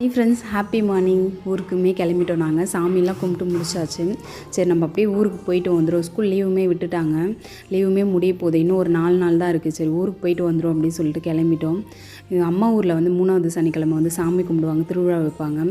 Hi friends, happy morning. ஊருக்குமே கிளம்பிட்டோம். நாங்கள் சாமியெல்லாம் கும்பிட்டு முடிச்சாச்சு. சரி, நம்ம அப்படியே ஊருக்கு போயிட்டு வந்துடும். ஸ்கூல் லீவுமே விட்டுட்டாங்க. லீவுமே முடிய போகுது. இன்னும் ஒரு 4 நாள் தான் இருக்குது. சரி, ஊருக்கு போயிட்டு வந்துடும் அப்படின்னு சொல்லிட்டு கிளம்பிட்டோம். எங்கள் அம்மா ஊரில் வந்து 3வது சனிக்கிழமை வந்து சாமி கும்பிடுவாங்க, திருவிழா வைப்பாங்க.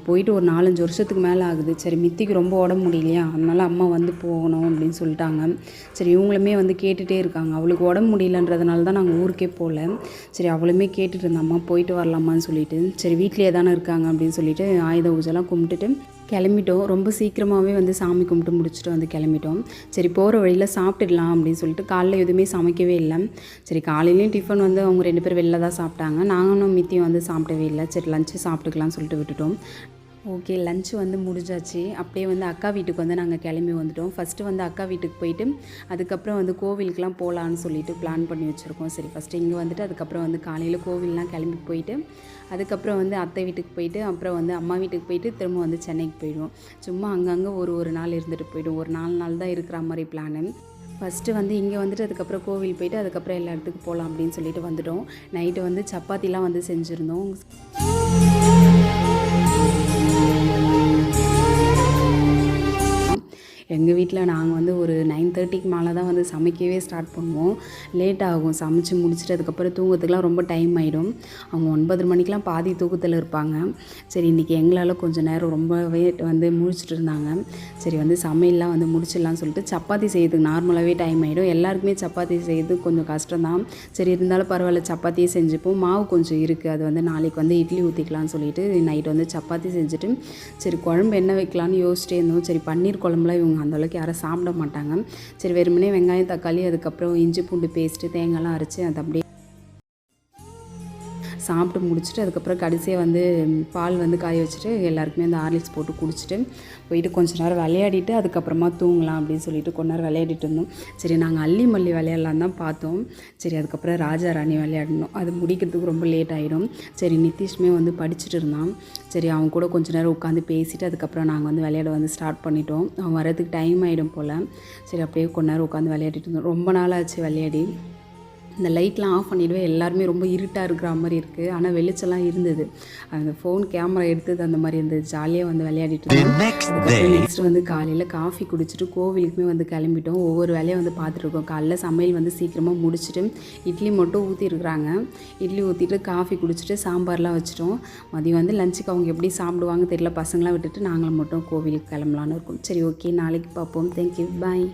போயிட்டு ஒரு 4-5 வருஷத்துக்கு மேலே ஆகுது. சரி, மித்திக்கு ரொம்ப உடம்பு முடியலையா, அதனால் அம்மா வந்து போகணும் அப்படின்னு சொல்லிட்டாங்க. சரி, இவங்களுமே வந்து கேட்டுகிட்டே இருக்காங்க. அவளுக்கு உடம்பு முடியலன்றதுனால தான் நாங்கள் ஊருக்கே போகல. சரி, அவளுமே கேட்டுட்டு இருந்தோம், அம்மா போயிட்டு வரலாமான்னு சொல்லிட்டு. சரி, வீட்லேயே தானே இருக்காங்க அப்படின்னு சொல்லிட்டு ஆயுத பூஜைலாம் கும்பிட்டுட்டு கிளம்பிட்டோம். ரொம்ப சீக்கிரமாகவே வந்து சாமி கும்பிட்டு முடிச்சுட்டு வந்து கிளம்பிட்டோம். சரி, போகிற வழியில் சாப்பிட்டுடலாம் அப்படின்னு சொல்லிட்டு காலையில் எதுவுமே சமைக்கவே இல்லை. சரி, காலையிலையும் டிஃபன் வந்து அவங்க 2 பேர் வெளில தான் சாப்பிட்டாங்க. நாங்களும் மித்தியும் வந்து சாப்பிடவே இல்லை. சரி, லஞ்சு சாப்பிட்டுக்கலாம்னு சொல்லிட்டு விட்டுட்டோம். ஓகே, லஞ்சு வந்து முடிஞ்சாச்சு. அப்படியே வந்து அக்கா வீட்டுக்கு வந்து நாங்கள் கிளம்பி வந்துவிட்டோம். ஃபஸ்ட்டு வந்து அக்கா வீட்டுக்கு போயிட்டு அதுக்கப்புறம் வந்து கோவிலுக்கெலாம் போகலான்னு சொல்லிட்டு பிளான் பண்ணி வச்சுருக்கோம். சரி, ஃபஸ்ட்டு இங்கே வந்துட்டு அதுக்கப்புறம் வந்து காலையில் கோவிலெலாம் கிளம்பி போயிட்டு அதுக்கப்புறம் வந்து அத்தை வீட்டுக்கு போயிட்டு அப்புறம் வந்து அம்மா வீட்டுக்கு போயிட்டு திரும்ப வந்து சென்னைக்கு போயிடுவோம். சும்மா அங்கங்கே ஒரு நாள் இருந்துட்டு போய்டும். ஒரு 4 நாள் தான் இருக்கிற மாதிரி பிளானு. ஃபஸ்ட்டு வந்து இங்கே வந்துட்டு அதுக்கப்புறம் கோவில் போயிட்டு அதுக்கப்புறம் எல்லா இடத்துக்கு போகலாம் அப்படின்னு சொல்லிட்டு வந்துவிட்டோம். நைட்டு வந்து சப்பாத்திலாம் வந்து செஞ்சுருந்தோம். எங்கள் வீட்டில் நாங்கள் வந்து ஒரு 9:30க்கு மேலே தான் வந்து சமைக்கவே ஸ்டார்ட் பண்ணுவோம். லேட் ஆகும் சமைச்சு முடிச்சுட்டு அதுக்கப்புறம் தூங்குறதுக்கெலாம் ரொம்ப டைம் ஆகிடும். அவங்க 9 மணிக்கெலாம் பாதி தூக்கத்தில் இருப்பாங்க. சரி, இன்றைக்கி எங்களால் கொஞ்சம் நேரம் ரொம்பவே வந்து முழிச்சிட்டு இருந்தாங்க. சரி, வந்து சமையல்லாம் வந்து முடிச்சிடலான்னு சொல்லிட்டு சப்பாத்தி செய்யறதுக்கு நார்மலாகவே டைம் ஆகிடும். எல்லாருக்குமே சப்பாத்தி செய்யறது கொஞ்சம் கஷ்டம்தான். சரி, இருந்தாலும் பரவாயில்ல, சப்பாத்தியே செஞ்சுப்போம். மாவு கொஞ்சம் இருக்குது, அது வந்து நாளைக்கு வந்து இட்லி ஊற்றிக்கலான்னு சொல்லிட்டு நைட்டு வந்து சப்பாத்தி செஞ்சுட்டு சரி, குழம்பு என்ன வைக்கலான்னு யோசிச்சிட்டே இருந்தோம். சரி, பன்னீர் குழம்புலாம் இவங்க அந்தளவுக்கு யாரும் சாப்பிட மாட்டாங்க. சரி, வெறுமனே வெங்காயம், தக்காளி, அதுக்கப்புறம் இஞ்சி பூண்டு பேஸ்ட்டு, தேங்காய்லாம் அரைச்சி அதை அப்படியே சாப்பிட்டு முடிச்சுட்டு அதுக்கப்புறம் கடைசியாக வந்து பால் வந்து காய வச்சுட்டு எல்லாருக்குமே அந்த ஹார்லிக்ஸ் போட்டு குடிச்சிட்டு போயிட்டு கொஞ்சம் நேரம் விளையாடிட்டு அதுக்கப்புறமா தூங்கலாம் அப்படின்னு சொல்லிட்டு கொஞ்ச நேரம் விளையாடிட்டு இருந்தோம். சரி, நாங்கள் அள்ளி மல்லி விளையாடலாம் தான் பார்த்தோம். சரி, அதுக்கப்புறம் ராஜா ராணி விளையாடணும். அது முடிக்கிறதுக்கு ரொம்ப லேட் ஆகிடும். சரி, நிதிஷ்மே வந்து படிச்சுட்டு இருந்தான். சரி, அவன் கூட கொஞ்சம் நேரம் உட்காந்து பேசிவிட்டு அதுக்கப்புறம் நாங்கள் வந்து விளையாட வந்து ஸ்டார்ட் பண்ணிட்டோம். அவன் வரதுக்கு டைம் ஆகிடும் போல். சரி, அப்படியே கொஞ்ச நேரம் உட்காந்து விளையாடிட்டு இருந்தோம். ரொம்ப நாள் ஆச்சு விளையாடி. இந்த லைட்லாம் ஆஃப் பண்ணிவிடுவேன். எல்லாருமே ரொம்ப இருட்டாக இருக்கிற மாதிரி இருக்குது. ஆனால் வெளிச்சம்லாம் இருந்தது. அந்த ஃபோன் கேமரா எடுத்தது அந்த மாதிரி இருந்தது. ஜாலியாக வந்து விளையாடிட்டு இருந்தோம். அதுக்கப்புறம் நெக்ஸ்ட்டு வந்து காலையில் காஃபி குடிச்சிட்டு கோவிலுக்குமே வந்து கிளம்பிட்டோம். ஒவ்வொரு வேலையை வந்து பார்த்துட்ருக்கோம். காலைல சமையல் வந்து சீக்கிரமாக முடிச்சுட்டு இட்லி மட்டும் ஊற்றிருக்குறாங்க. இட்லி ஊற்றிட்டு காஃபி குடிச்சிட்டு சாம்பார்லாம் வச்சுட்டோம். மதியம் வந்து லஞ்சுக்கு அவங்க எப்படி சாப்பிடுவாங்க தெரியல. பசங்களாம் விட்டுட்டு நாங்களும் மட்டும் கோவிலுக்கு கிளம்பலான்னு இருக்கோம். சரி, ஓகே, நாளைக்கு பார்ப்போம். தேங்க்யூ, பாய்.